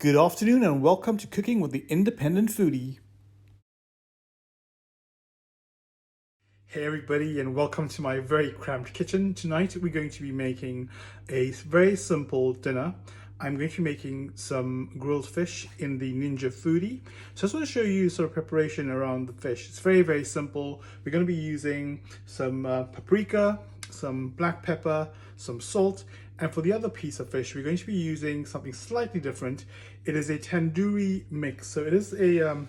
Good afternoon and welcome to Cooking with the Independent Foodie. Hey everybody, and welcome to my very cramped kitchen. Tonight we're going to be making a very simple dinner. I'm going to be making some grilled fish in the Ninja Foodie. So I just want to show you sort of preparation around the fish. It's very simple. We're going to be using some paprika, some black pepper, some salt, and for the other piece of fish we're going to be using something slightly different. It is a tandoori mix. So it is a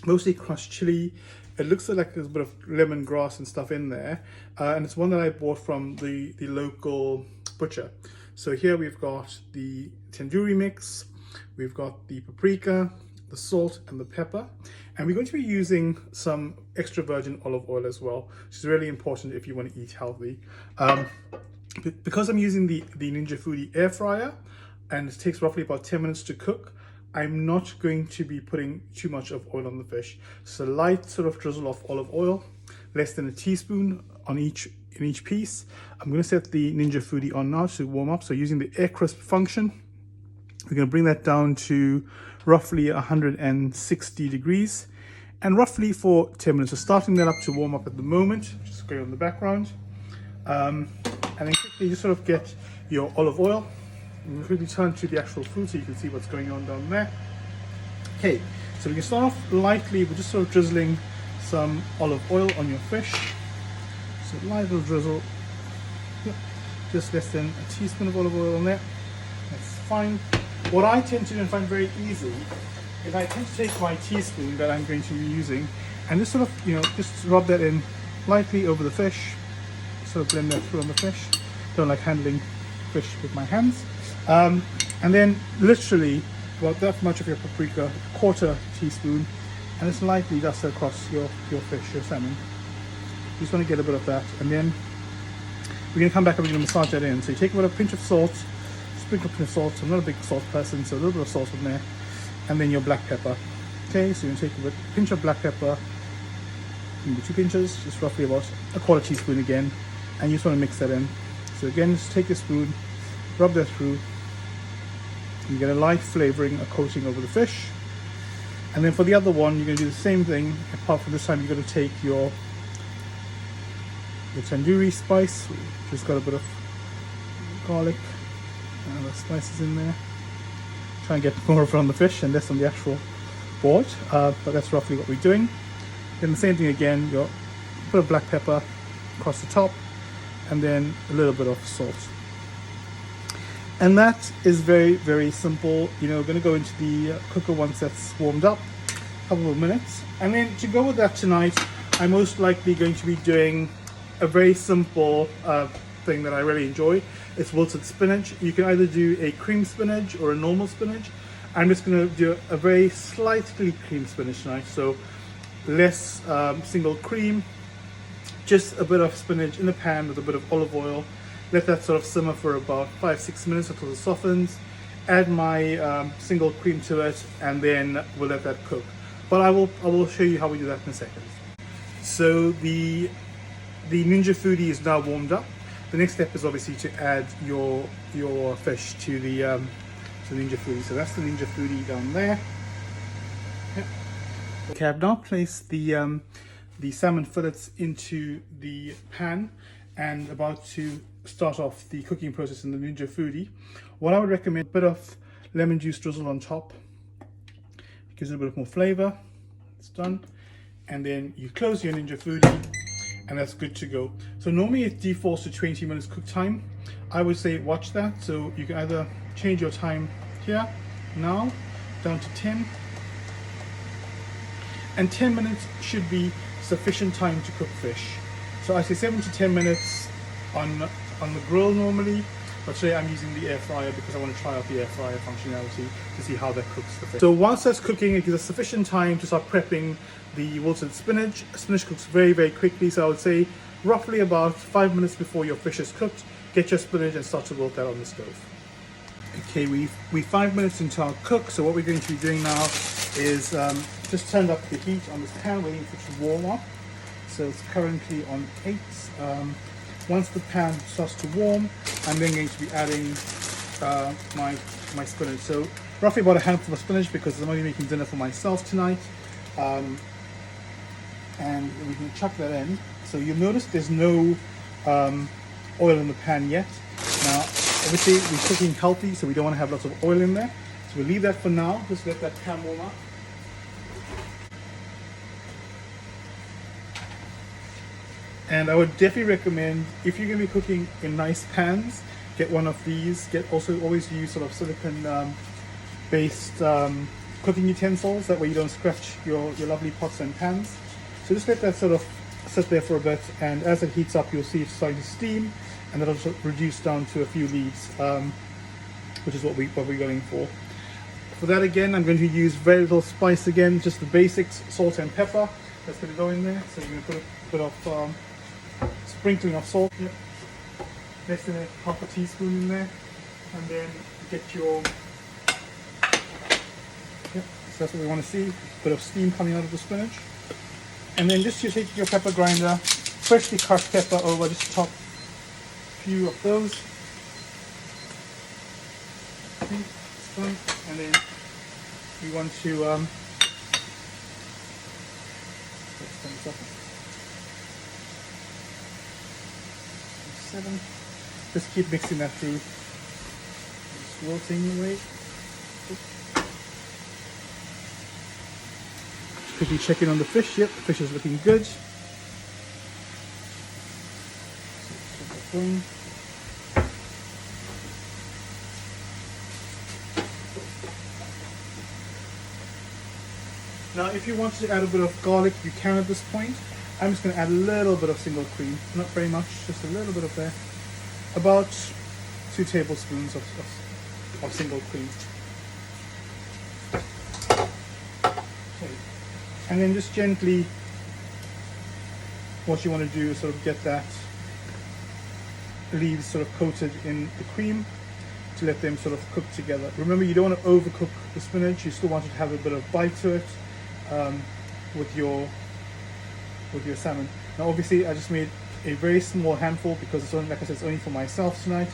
mostly crushed chili. It looks like there's a bit of lemongrass and stuff in there, and it's one that I bought from the local butcher. So here we've got the tandoori mix, we've got the paprika, the salt and the pepper, and we're going to be using some extra virgin olive oil as well, which is really important if you want to eat healthy. Because I'm using the Ninja Foodie air fryer and it takes roughly about 10 minutes to cook, I'm not going to be putting too much of oil on the fish. So light sort of drizzle of olive oil, less than a teaspoon in each piece. I'm going to set the Ninja Foodie on now to warm up. So using the air crisp function, we're going to bring that down to roughly 160 degrees and roughly for 10 minutes. So starting that up to warm up at the moment, just going on the background. And then quickly just sort of get your olive oil. And quickly turn to the actual food so you can see what's going on down there. Okay, so we can start off lightly with just sort of drizzling some olive oil on your fish. So light little drizzle, just less than a teaspoon of olive oil on there. That's fine. What I tend to do and find very easy is I tend to take my teaspoon that I'm going to be using and just sort of, just rub that in lightly over the fish. Sort of blend that through on the fish. Don't like handling fish with my hands. And then literally about that much of your paprika, quarter teaspoon, and just lightly dust it across your fish, your salmon. You just want to get a bit of that, and then we're going to come back and we're going to massage that in. So you take about a pinch of salt, sprinkle a pinch of salt. I'm not a big salt person, so a little bit of salt in there, and then your black pepper. Okay, so you're going to take a pinch of black pepper, maybe 2 pinches, just roughly about a quarter teaspoon again, and you just want to mix that in. So again, just take a spoon, rub that through. You get a light flavoring, a coating over the fish. And then for the other one, you're going to do the same thing, apart from this time you're going to take your tandoori spice, just got a bit of garlic and the spices in there. Try and get more of it on the fish and less on the actual board, but that's roughly what we're doing. Then the same thing again, your bit of black pepper across the top, and then a little bit of salt. And that is very simple. We're going to go into the cooker once that's warmed up, a couple of minutes. And then to go with that tonight, I'm most likely going to be doing a very simple thing that I really enjoy. It's wilted spinach. You can either do a cream spinach or a normal spinach. I'm just going to do a very slightly cream spinach tonight, so less single cream, just a bit of spinach in the pan with a bit of olive oil. Let that sort of simmer for about 5-6 minutes until it softens. Add my single cream to it, and then we'll let that cook. But I will show you how we do that in a second. So the Ninja Foodie is now warmed up. The next step is obviously to add your fish to the Ninja Foodie. So that's the Ninja Foodie down there. Yep. Okay, I've now placed the salmon fillets into the pan and about to start off the cooking process in the Ninja Foodie. What I would recommend, a bit of lemon juice drizzled on top. It gives it a bit more flavor. It's done. And then you close your Ninja Foodie and that's good to go. So normally it defaults to 20 minutes cook time. I would say watch that. So you can either change your time here, now, down to 10. And 10 minutes should be sufficient time to cook fish. So I say 7 to 10 minutes on the grill normally, but today I'm using the air fryer because I want to try out the air fryer functionality to see how that cooks the fish. So once that's cooking, it gives us sufficient time to start prepping the wilted spinach. Spinach cooks very quickly, so I would say roughly about 5 minutes before your fish is cooked, get your spinach and start to wilt that on the stove. Okay, we're 5 minutes into our cook, so what we're going to be doing now is just turn up the heat on this pan, waiting for it to warm up. So it's currently on 8. Once the pan starts to warm, I'm then going to be adding my spinach. So roughly about a handful of spinach because I'm only making dinner for myself tonight. And we can chuck that in. So you'll notice there's no oil in the pan yet. Now, obviously we're cooking healthy, so we don't want to have lots of oil in there. So we'll leave that for now. Just let that pan warm up. And I would definitely recommend, if you're going to be cooking in nice pans, get one of these. Always use sort of silicone based cooking utensils. That way you don't scratch your lovely pots and pans. So just let that sort of sit there for a bit, and as it heats up, you'll see it's starting to steam, and that'll reduce down to a few leaves, which is what we're going for. For that, again, I'm going to use very little spice again, just the basics, salt and pepper. That's going to go in there. So you're going to put a bit of sprinkling of salt. Yep. Less than half a teaspoon in there, and then get your. Yep. So that's what we want to see. A bit of steam coming out of the spinach. And then just you take your pepper grinder, freshly crushed pepper over, just chop a few of those. Okay, and then you want to just keep mixing that through. Just wilting away. Quickly check in on the fish. Yep, the fish is looking good. Now, if you want to add a bit of garlic, you can at this point. I'm just going to add a little bit of single cream, not very much, just a little bit of there. About 2 tablespoons of single cream. Okay. And then just gently, what you want to do is sort of get that leaves sort of coated in the cream to let them sort of cook together. Remember, you don't want to overcook the spinach. You still want it to have a bit of bite to it with your salmon. Now, obviously, I just made a very small handful because it's only, like I said, it's only for myself tonight.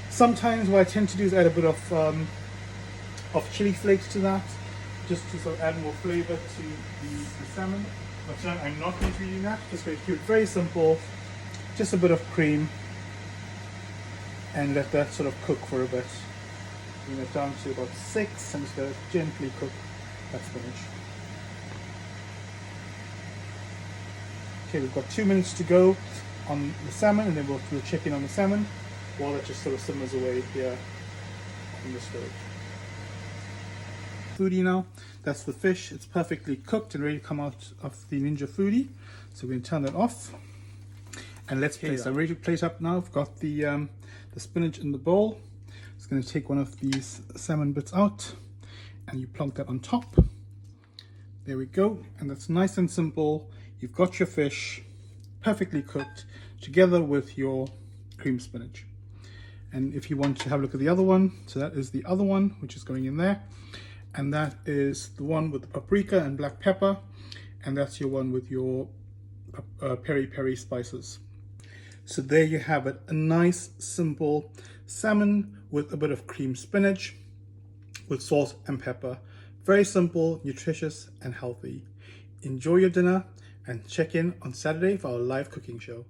Sometimes what I tend to do is add a bit of chili flakes to that, just to sort of add more flavor to the salmon. But tonight I'm not going to be doing that. Just going to keep it very simple. Just a bit of cream, and let that sort of cook for a bit. Bring it down to about 6, and just let it gently cook that spinach. Okay, we've got 2 minutes to go on the salmon, and then we'll check in on the salmon while it just sort of simmers away here on the stove. Foodie now, that's the fish. It's perfectly cooked and ready to come out of the Ninja Foodie. So we're going to turn that off, and let's plate up. I'm ready to plate up now. I've got the spinach in the bowl. Just going to take one of these salmon bits out, and you plonk that on top. There we go, and that's nice and simple. You've got your fish perfectly cooked together with your cream spinach. And if you want to have a look at the other one, so that is the other one which is going in there, and that is the one with the paprika and black pepper, and that's your one with your peri-peri spices. So there you have it, a nice simple salmon with a bit of cream spinach with salt and pepper. Very simple, nutritious and healthy. Enjoy your dinner, and check in on Saturday for our live cooking show.